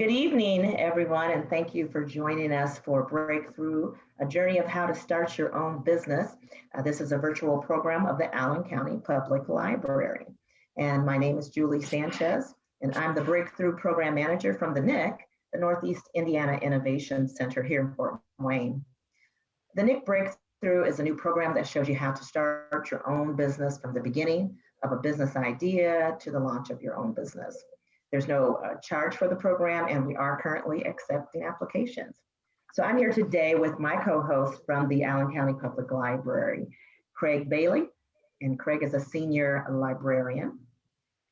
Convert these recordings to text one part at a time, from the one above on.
Good evening, everyone, and thank you for joining us for Breakthrough, a journey of how to start your own business. This is a virtual program of the Allen County Public Library. And my name is Julie Sanchez, and I'm the Breakthrough Program Manager from the NIIC, the Northeast Indiana Innovation Center here in Fort Wayne. The NIIC Breakthrough is a new program that shows you how to start your own business from the beginning of a business idea to the launch of your own business. There's no charge for the program, and we are currently accepting applications. So I'm here today with my co-host from the Allen County Public Library, Craig Bailey, and Craig is a senior librarian,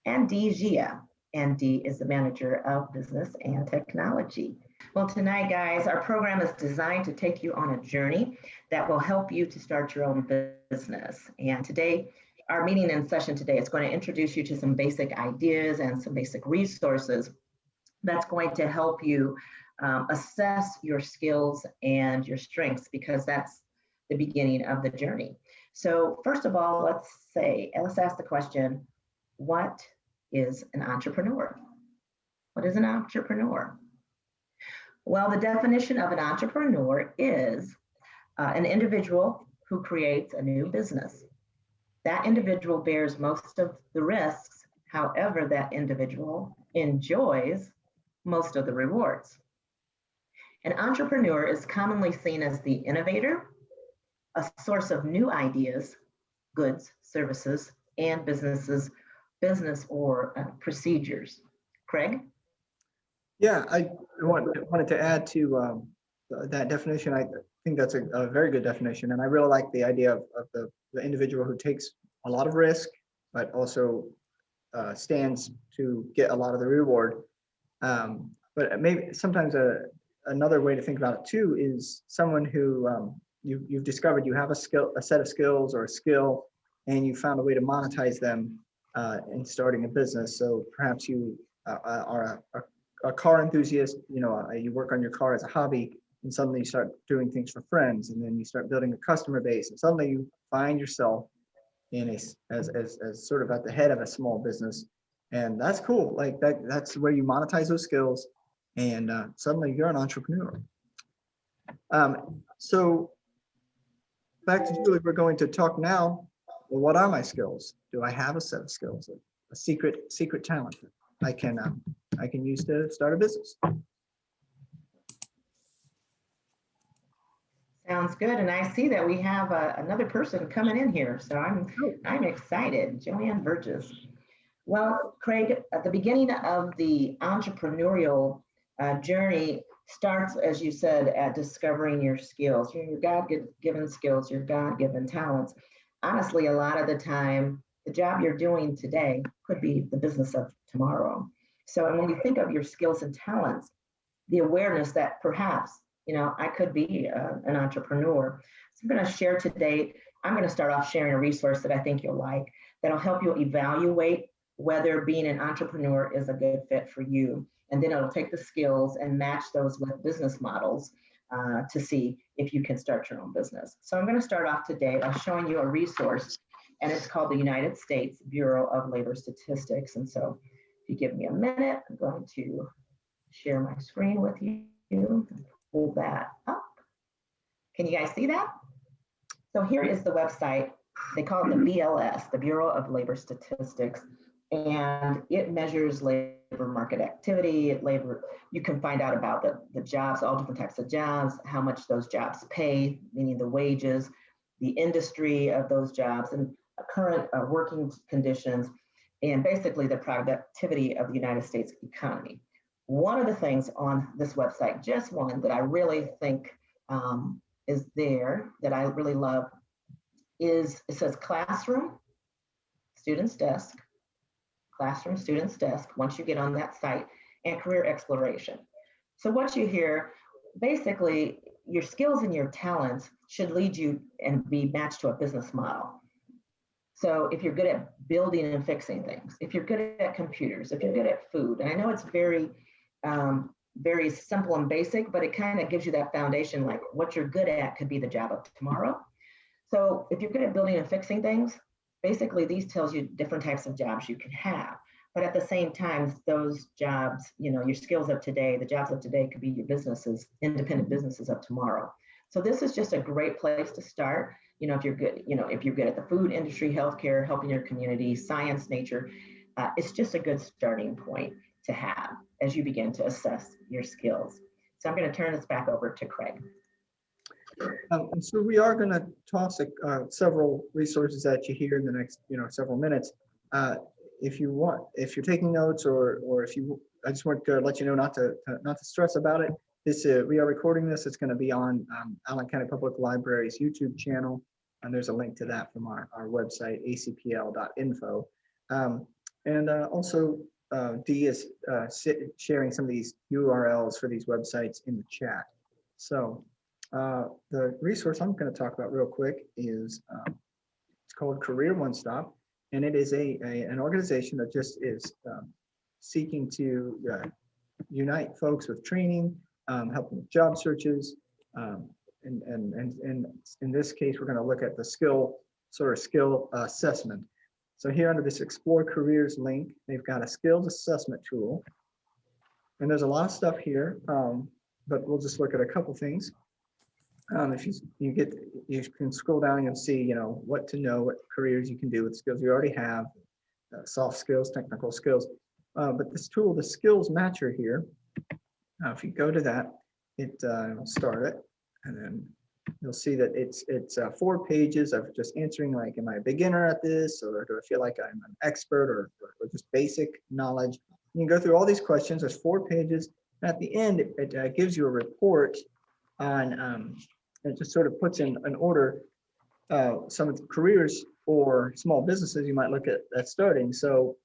and Dee Gia, and Dee is the manager of business and technology. Well, tonight, guys, our program is designed to take you on a journey that will help you to start your own business. And today, our meeting and session today is going to introduce you to some basic ideas and some basic resources that's going to help you assess your skills and your strengths, because that's the beginning of the journey. So first of all, let's ask the question, what is an entrepreneur? What is an entrepreneur? Well, the definition of an entrepreneur is an individual who creates a new business. That individual bears most of the risks. However, that individual enjoys most of the rewards. An entrepreneur is commonly seen as the innovator, a source of new ideas, goods, services, and business or procedures. Craig? Yeah, I wanted to add to that definition. I think that's a very good definition, and I really like the idea of the individual who takes a lot of risk, but also stands to get a lot of the reward. But maybe sometimes another way to think about it too is someone who you've discovered you have a set of skills or a skill, and you found a way to monetize them in starting a business. So perhaps you are a car enthusiast. You work on your car as a hobby, and suddenly you start doing things for friends, and then you start building a customer base, and suddenly you find yourself in as sort of at the head of a small business, and that's cool. Like that's where you monetize those skills, and suddenly you're an entrepreneur. So back to Julie, we're going to talk now. Well, what are my skills? Do I have a set of skills, a secret talent I can use to start a business? Sounds good, and I see that we have another person coming in here, so I'm excited. Joanne Burgess. Well, Craig, at the beginning of the entrepreneurial journey starts, as you said, at discovering your skills, your God-given skills, your God-given talents. Honestly, a lot of the time, the job you're doing today could be the business of tomorrow. So when we think of your skills and talents, the awareness that perhaps I could be an entrepreneur. So I'm going to share today, I'm going to start off sharing a resource that I think you'll like, that'll help you evaluate whether being an entrepreneur is a good fit for you. And then it'll take the skills and match those with business models to see if you can start your own business. So I'm going to start off today by showing you a resource, and it's called the United States Bureau of Labor Statistics. And so if you give me a minute, I'm going to share my screen with you. Pull that up. Can you guys see that? So here is the website. They call it the BLS, the Bureau of Labor Statistics, and it measures labor market activity. You can find out about the jobs, all different types of jobs, how much those jobs pay, meaning the wages, the industry of those jobs, and current working conditions, and basically the productivity of the United States economy. One of the things on this website, just one that I really think is there, that I really love, is it says classroom, student's desk, classroom, student's desk, once you get on that site, and career exploration. So what you hear, basically, your skills and your talents should lead you and be matched to a business model. So if you're good at building and fixing things, if you're good at computers, if you're good at food, and I know it's very simple and basic, but it kind of gives you that foundation, like what you're good at could be the job of tomorrow. So if you're good at building and fixing things, basically these tells you different types of jobs you can have. But at the same time, those jobs, your skills of today, the jobs of today could be your businesses, independent businesses of tomorrow. So this is just a great place to start. If you're good, if you're good at the food industry, healthcare, helping your community, science, nature, it's just a good starting point to have as you begin to assess your skills. So I'm going to turn this back over to Craig. And so we are going to toss several resources at you here in the next, several minutes. If you're taking notes, or I just want to let you know not to stress about it. We are recording this. It's going to be on Allen County Public Library's YouTube channel, and there's a link to that from our website, acpl.info. And also, Dee is sharing some of these URLs for these websites in the chat. So the resource I'm going to talk about real quick is it's called Career One Stop, and it is an organization that just is seeking to unite folks with training, helping with job searches, and in this case, we're going to look at the skill assessment. So here under this Explore Careers link, they've got a skills assessment tool, and there's a lot of stuff here, but we'll just look at a couple things. If you can scroll down, you'll see, what to know, what careers you can do with skills you already have, soft skills, technical skills. But this tool, the skills matcher here, if you go to that, will start it, and then you'll see that it's 4 pages of just answering, like, am I a beginner at this, or do I feel like I'm an expert, or just basic knowledge? You can go through all these questions. There's 4 pages. At the end, it gives you a report on, it just sort of puts in an order some of the careers or small businesses you might look at starting. So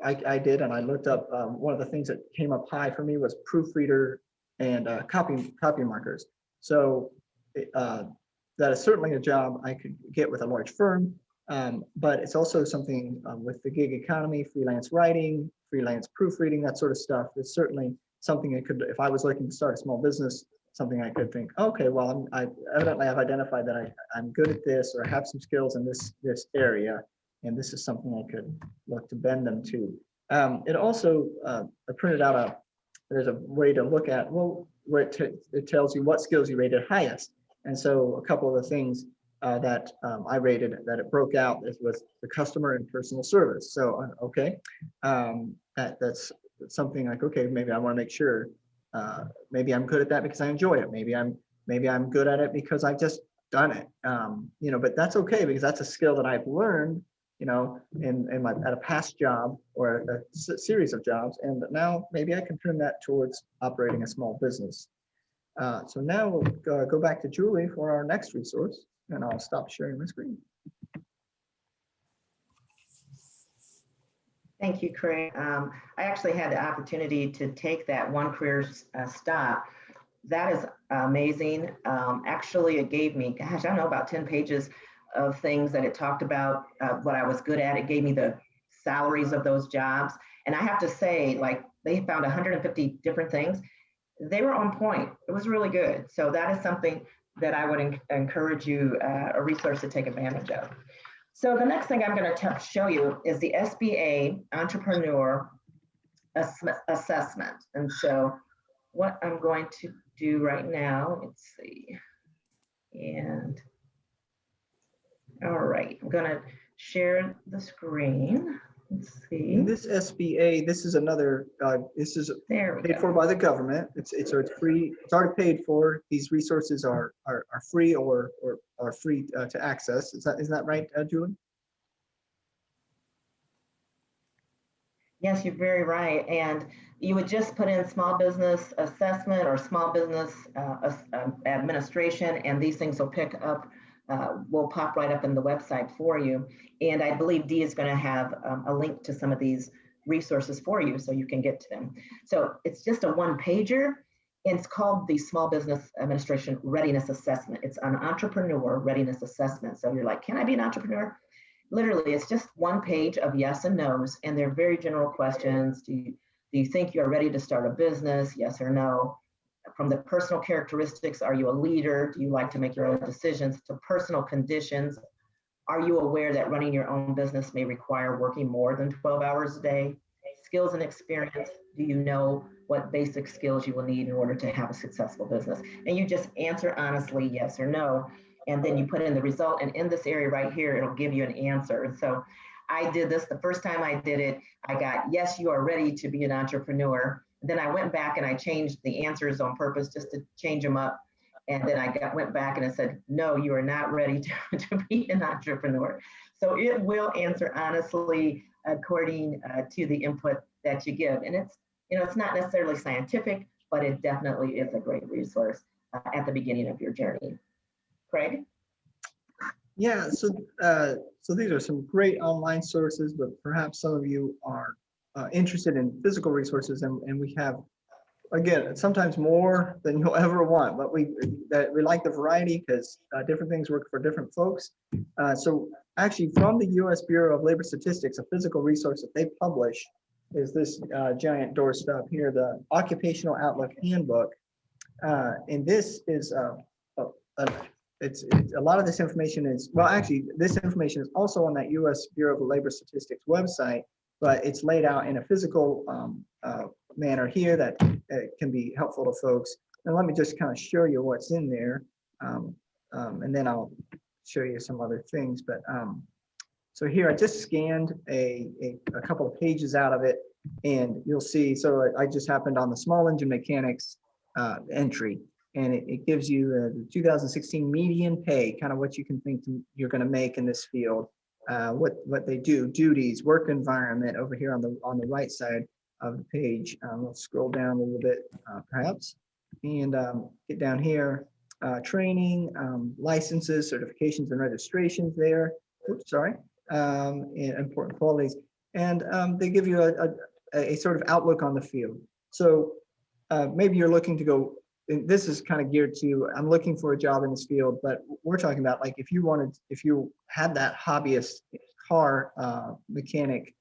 I did, and I looked up, one of the things that came up high for me was proofreader and copy markers. So that is certainly a job I could get with a large firm, but it's also something with the gig economy, freelance writing, freelance proofreading, that sort of stuff. It's certainly something I could, if I was looking to start a small business, something I could think, okay, well, I evidently have identified that I'm good at this, or I have some skills in this area, and this is something I could look to bend them to. It also, I printed out there's a way to look at, well, where it tells you what skills you rated highest. And so a couple of the things that I rated that it broke out was the customer and personal service. So, okay, that's something like, okay, maybe I want to make sure, maybe I'm good at that because I enjoy it. Maybe I'm good at it because I've just done it. But that's okay, because that's a skill that I've learned, at a past job or a series of jobs, and now maybe I can turn that towards operating a small business. So now we'll go back to Julie for our next resource, and I'll stop sharing my screen. Thank you, Craig. I actually had the opportunity to take that One Career Stop. That is amazing. Actually, it gave me, gosh, I don't know, about 10 pages of things that it talked about what I was good at. It gave me the salaries of those jobs. And I have to say, like, they found 150 different things. They were on point. It was really good. So that is something that I would encourage you, a resource to take advantage of. So the next thing I'm going to show you is the SBA Entrepreneur Assessment. And so what I'm going to do right now, let's see. And all right, I'm going to share the screen. Let's see. And this SBA, this is another, this is paid for by the government. It's free. It's already paid for. These resources are free or are free to access. Is that right, Julie? Yes, you're very right. And you would just put in small business assessment or small business administration, and these things will pick up, will pop right up in the website for you. And I believe Dee is going to have a link to some of these resources for you so you can get to them. So it's just a one-pager. It's called the Small Business Administration Readiness Assessment. It's an entrepreneur readiness assessment. So you're like, can I be an entrepreneur? Literally, it's just one page of yes and no's, and they're very general questions. Do you think you're ready to start a business? Yes or no. From the personal characteristics, are you a leader? Do you like to make your own decisions? To personal conditions, Are you aware that running your own business may require working more than 12 hours a day? Skills and experience. Do you know what basic skills you will need in order to have a successful business? And you just answer honestly, yes or no. And then you put in the result. And in this area right here, it'll give you an answer. And so I did this the first time I did it. I got, yes, you are ready to be an entrepreneur. Then I went back and I changed the answers on purpose just to change them up. And then I went back and I said, no, you are not ready to be an entrepreneur. So it will answer honestly according to the input that you give. And it's, it's not necessarily scientific, but it definitely is a great resource at the beginning of your journey. Craig? Yeah, so these are some great online sources, but perhaps some of you are interested in physical resources, and we have, again, sometimes more than you'll ever want, but we like the variety because different things work for different folks. So actually, from the U.S. Bureau of Labor Statistics, a physical resource that they publish is this giant doorstop here, the Occupational Outlook Handbook. And this is it's a lot of this information is, well, actually, this information is also on that U.S. Bureau of Labor Statistics website, but it's laid out in a physical manner here that can be helpful to folks. And let me just kind of show you what's in there, and then I'll show you some other things. But so here I just scanned a couple of pages out of it, and you'll see. So I just happened on the small engine mechanics entry, and it gives you the 2016 median pay, kind of what you can think you're going to make in this field, what they do, duties, work environment over here on the right side of the page. We'll scroll down a little bit, perhaps, and get down here. Training, licenses, certifications, and registrations there. Oops, sorry. And important qualities. And they give you a sort of outlook on the field. So maybe you're looking to go, and this is kind of geared to, I'm looking for a job in this field, but we're talking about like if you had that hobbyist car mechanic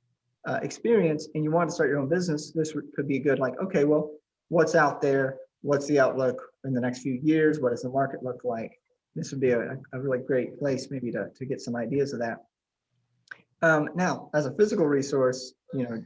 experience and you want to start your own business, this could be good. Like, okay, well, what's out there? What's the outlook in the next few years? What does the market look like? This would be a really great place maybe to get some ideas of that. Now, as a physical resource, you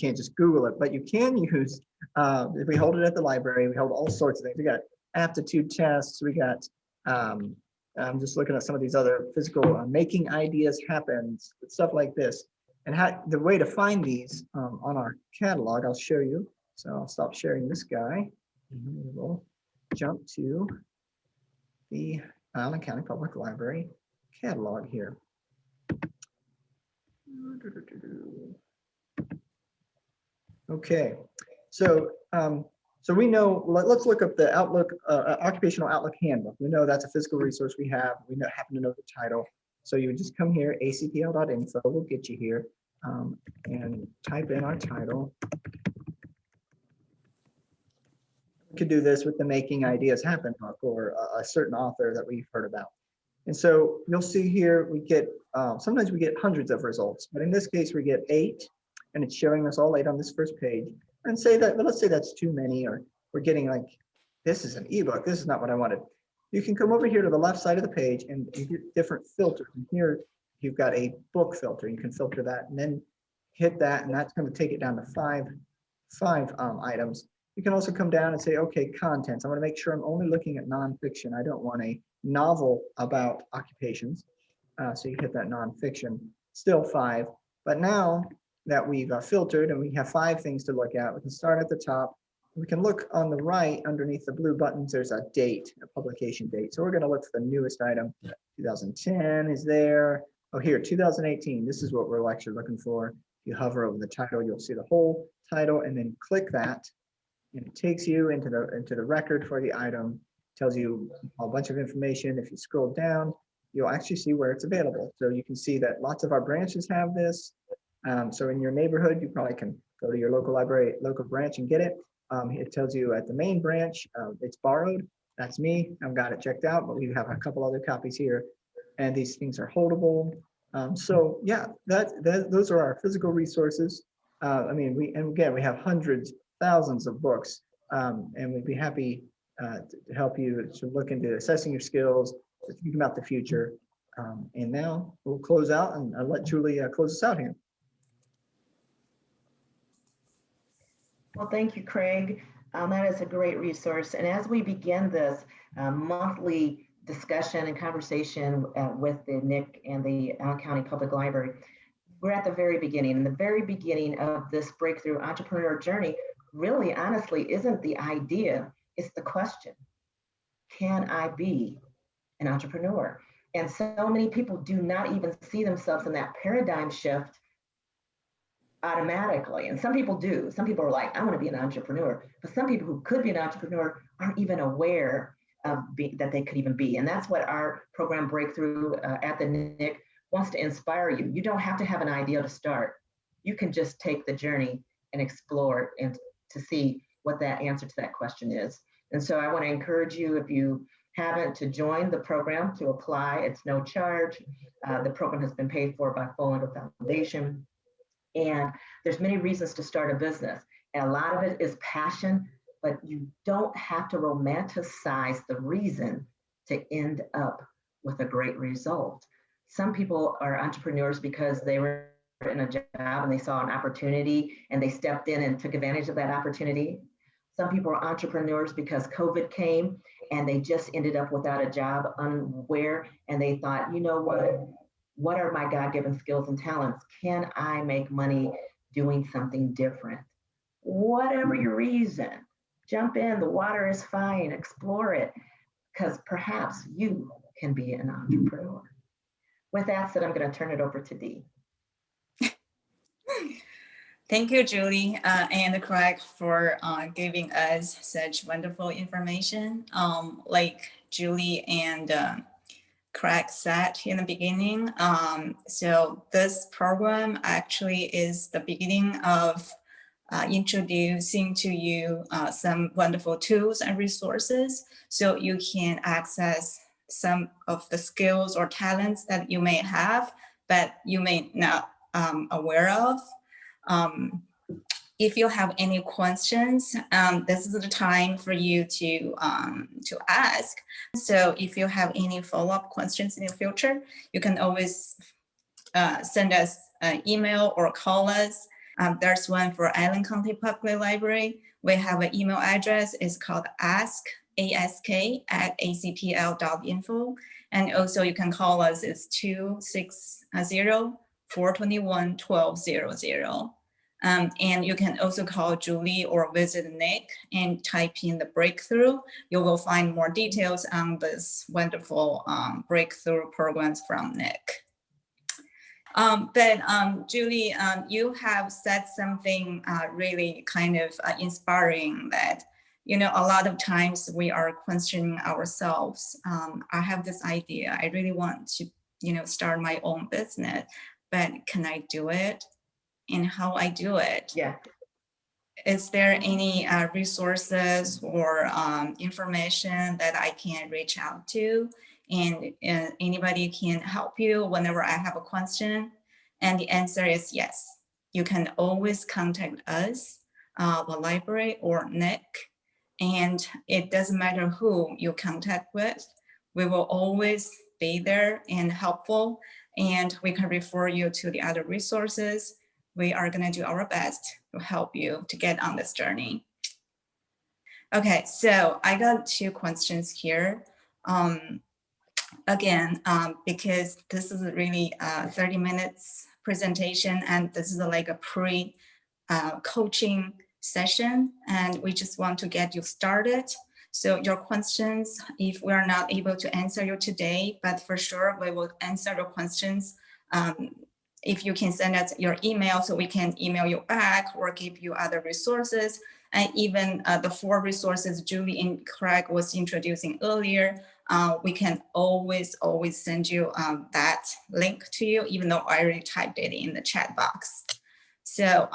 can't just Google it, but you can use, if we hold it at the library, we hold all sorts of things. We got aptitude tests, we got, I'm just looking at some of these other physical making ideas happen, stuff like this. And the way to find these on our catalog, I'll show you. So I'll stop sharing this guy. And we'll jump to the Allen County Public Library catalog here. Okay, so we know. Let's look up the Outlook Occupational Outlook Handbook. We know that's a physical resource we have. We happen to know the title. So you would just come here, acpl.info. We'll get you here, and type in our title. We could do this with the Making Ideas Happen book or a certain author that we've heard about. And so you'll see here we get, sometimes we get hundreds of results, but in this case we get 8, and it's showing us all 8 on this first page. And say that, but let's say that's too many, or we're getting like, this is an ebook, this is not what I wanted. You can come over here to the left side of the page and you get different filters. And here you've got a book filter. You can filter that and then hit that, and that's going to take it down to five items. You can also come down and say, okay, contents. I want to make sure I'm only looking at nonfiction. I don't want a novel about occupations. So you hit that nonfiction, still 5. But now that we've filtered and we have 5 things to look at, we can start at the top. We can look on the right underneath the blue buttons. There's a date, a publication date. So we're going to look for the newest item. 2010 is there. Oh, here, 2018. This is what we're actually looking for. If you hover over the title, you'll see the whole title, and then click that. And it takes you into the record for the item, tells you a bunch of information. If you scroll down, you'll actually see where it's available. So you can see that lots of our branches have this. So in your neighborhood, you probably can go to your local library, local branch and get it. It tells you at the main branch, it's borrowed. That's me. I've got it checked out, but we have a couple other copies here. And these things are holdable. So yeah, those are our physical resources. I mean, we have hundreds, thousands of books, and we'd be happy to help you to look into assessing your skills, to think about the future. And now we'll close out, and I'll let Julie close us out here. Well, thank you, Craig. That is a great resource. And as we begin this monthly discussion and conversation with the NIIC and the Allen County Public Library, we're at the very beginning. And the very beginning of this breakthrough entrepreneur journey really, honestly, isn't the idea, it's the question. Can I be an entrepreneur? And so many people do not even see themselves in that paradigm shift automatically. And some people do. Some people are like, I want to be an entrepreneur. But some people who could be an entrepreneur aren't even aware of that they could even be. And that's what our program Breakthrough at the NIIC wants to inspire you. You don't have to have an idea to start. You can just take the journey and explore it and to see what that answer to that question is. And so I want to encourage you, if you haven't, to join the program, to apply. It's no charge. The program has been paid for by Full Lingo Foundation. And there's many reasons to start a business. And a lot of it is passion, but you don't have to romanticize the reason to end up with a great result. Some people are entrepreneurs because they were in a job and they saw an opportunity and they stepped in and took advantage of that opportunity. Some people are entrepreneurs because COVID came and they just ended up without a job, unaware, and they thought, you know what are my God-given skills and talents? Can I make money doing something different? Whatever your reason, jump in, the water is fine, explore it, because perhaps you can be an entrepreneur. With that said, I'm going to turn it over to Dee. Thank you, Julie and Craig, for giving us such wonderful information. Like Julie and Craig said in the beginning, so this program actually is the beginning of introducing to you some wonderful tools and resources so you can access some of the skills or talents that you may have, but you may not aware of. If you have any questions, this is the time for you to ask. So if you have any follow-up questions in the future, you can always send us an email or call us. There's one for Allen County Public Library. We have an email address. It's called ask@acpl.info. And also you can call us. It's 260-421-1200. And you can also call Julie or visit NIIC and type in the breakthrough. You will find more details on this wonderful breakthrough programs from NIIC. But Julie, you have said something really kind of inspiring that, you know, a lot of times we are questioning ourselves. I have this idea. I really want to, you know, start my own business, but can I do it? And how I do it? Yeah. Is there any resources or information that I can reach out to? And anybody can help you whenever I have a question? And the answer is yes. You can always contact us, the library or NIIC, and it doesn't matter who you contact with. We will always be there and helpful, and we can refer you to the other resources. We are going to do our best to help you to get on this journey. Okay, so I got 2 questions here. Again, because this is really a 30 minutes presentation, and this is like a pre-coaching session, and we just want to get you started. So your questions, if we are not able to answer you today, but for sure we will answer your questions. If you can send us your email so we can email you back or give you other resources, and even the 4 resources Julie and Craig was introducing earlier, we can always send you that link to you, even though I already typed it in the chat box. So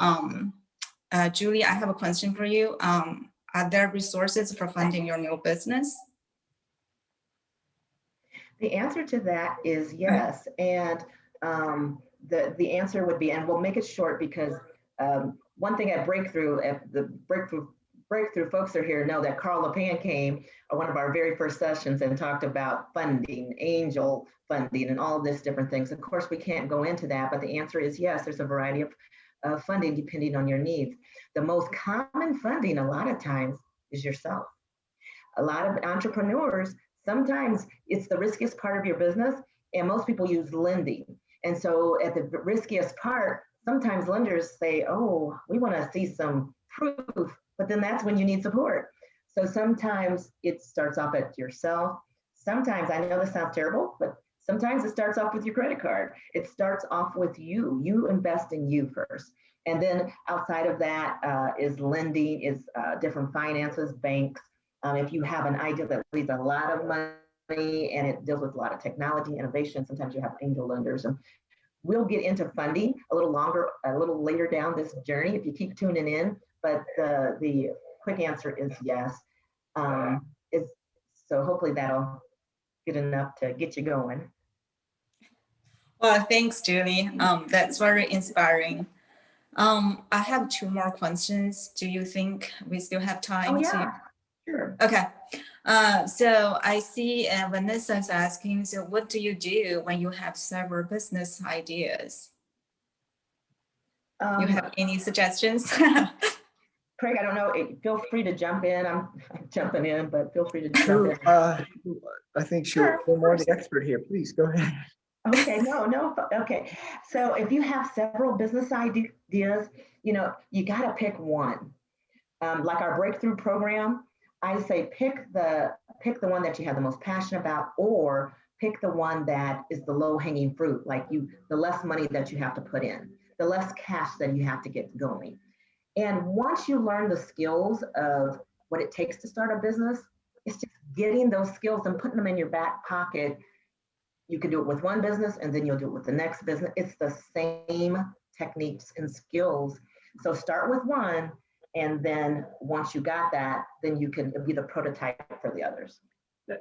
Julie, I have a question for you. Are there resources for funding your new business? The answer to that is yes. And the answer would be, and we'll make it short because one thing at Breakthrough, at the Breakthrough Breakthrough folks are here know that Carl LePan came at one of our very first sessions and talked about funding, angel funding, and all this different things. Of course, we can't go into that, but the answer is yes, there's a variety of funding depending on your needs. The most common funding a lot of times is yourself. A lot of entrepreneurs, sometimes it's the riskiest part of your business, and most people use lending. And so at the riskiest part, sometimes lenders say, oh, we want to see some proof, but then that's when you need support. So sometimes it starts off at yourself. Sometimes, I know this sounds terrible, but sometimes it starts off with your credit card. It starts off with you invest in you first. And then outside of that is lending, is different finances, banks. If you have an idea that needs a lot of money and it deals with a lot of technology, innovation, sometimes you have angel lenders. And we'll get into funding a little later down this journey if you keep tuning in. But the quick answer is yes. So hopefully that'll get enough to get you going. Well, thanks, Julie. That's very inspiring. I have 2 more questions. Do you think we still have time? Oh, yeah, sure. Okay. So I see Vanessa is asking, so what do you do when you have several business ideas? You have any suggestions? Craig, I don't know, feel free to jump in. I'm jumping in, but feel free to jump in. I think you're more the expert here. Please go ahead. Okay, no, okay. So if you have several business ideas, you got to pick one. Like our breakthrough program, I say pick the one that you have the most passion about, or pick the one that is the low hanging fruit, like the less money that you have to put in, the less cash that you have to get going. And once you learn the skills of what it takes to start a business, it's just getting those skills and putting them in your back pocket. You can do it with one business and then you'll do it with the next business. It's the same techniques and skills. So start with one, and then once you got that, then you can be the prototype for the others.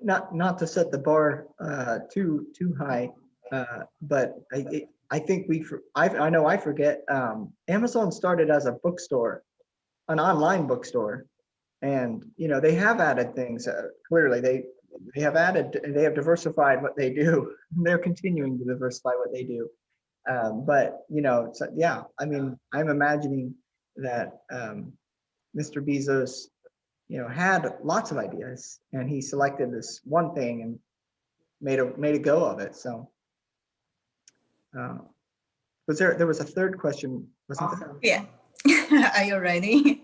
Not to set the bar too high, but I think I know I forget. Amazon started as a bookstore, an online bookstore, and they have added things. Clearly, they have diversified what they do. They're continuing to diversify what they do. But so, yeah, I mean, I'm imagining that Mr. Bezos, had lots of ideas, and he selected this one thing and made a go of it. So. There was a third question, wasn't Awesome. there? Yeah. Are you ready?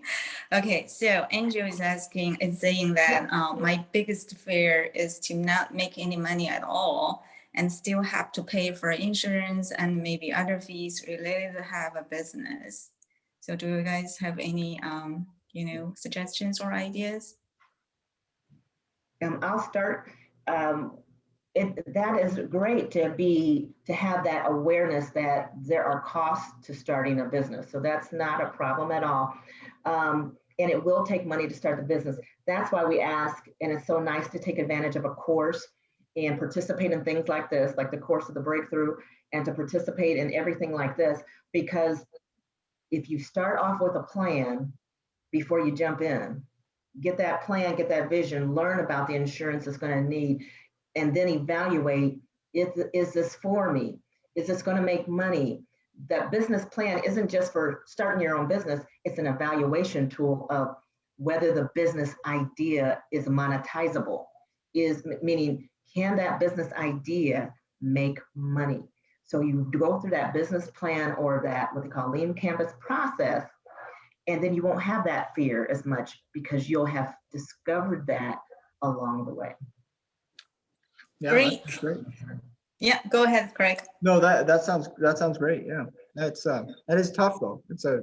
Okay, so Angel is saying that my biggest fear is to not make any money at all and still have to pay for insurance and maybe other fees related to have a business. So do you guys have any suggestions or ideas? I'll start. That is great to have that awareness that there are costs to starting a business. So that's not a problem at all. And it will take money to start the business. That's why we ask, and it's so nice to take advantage of a course and participate in things like this, like the course of the breakthrough, and to participate in everything like this, because if you start off with a plan before you jump in, get that plan, get that vision, learn about the insurance it's going to need, and then evaluate, is this for me? Is this going to make money? That business plan isn't just for starting your own business, it's an evaluation tool of whether the business idea is monetizable, meaning, can that business idea make money? So you go through that business plan or that what they call lean canvas process, and then you won't have that fear as much because you'll have discovered that along the way. Yeah, Great. that's great. Yeah, go ahead, Craig. No, that sounds great. Yeah, that is tough though. It's a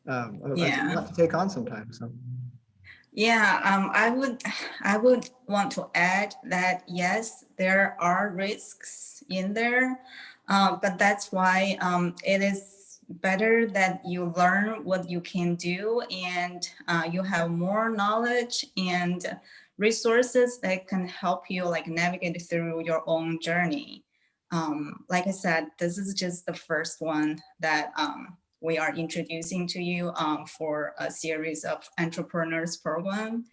lot to take on sometimes. So. Yeah, I would want to add that yes, there are risks in there, but that's why it is better that you learn what you can do, and you have more knowledge and resources that can help you navigate through your own journey. Like I said, this is just the first one that we are introducing to you for a series of entrepreneurs program.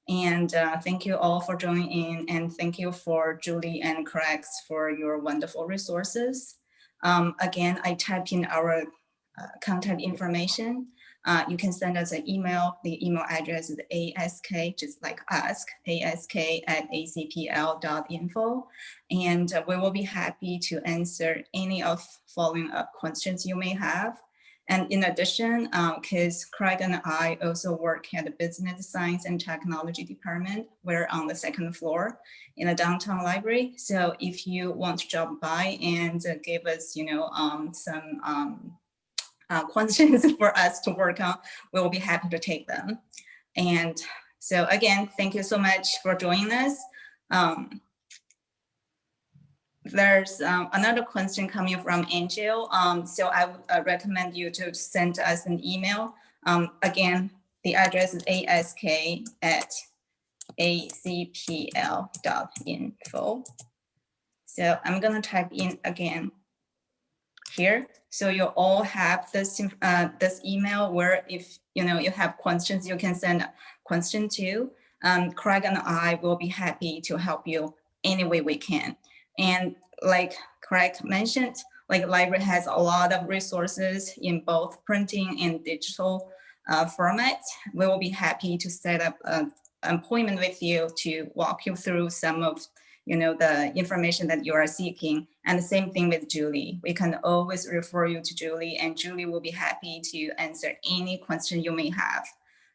And thank you all for joining in, and thank you for Julie and Craig for your wonderful resources. Again, I typed in our contact information. You can send us an email. The email address is ask, just like ask, ask@acpl.info. And we will be happy to answer any of following up questions you may have. And in addition, because Craig and I also work at the Business Science and Technology Department, we're on the 2nd floor in the downtown library. So if you want to drop by and give us, some questions for us to work on, we will be happy to take them. And so again, thank you so much for joining us. There's another question coming from Angel. So I would recommend you to send us an email. Again, the address is ask@acpl.info. So I'm gonna type in again here. So you all have this this email where if you have questions, you can send a question to. Craig and I will be happy to help you any way we can. And like Craig mentioned, like library has a lot of resources in both printing and digital formats. We will be happy to set up an appointment with you to walk you through some of the information that you are seeking. And the same thing with Julie. We can always refer you to Julie, and Julie will be happy to answer any question you may have.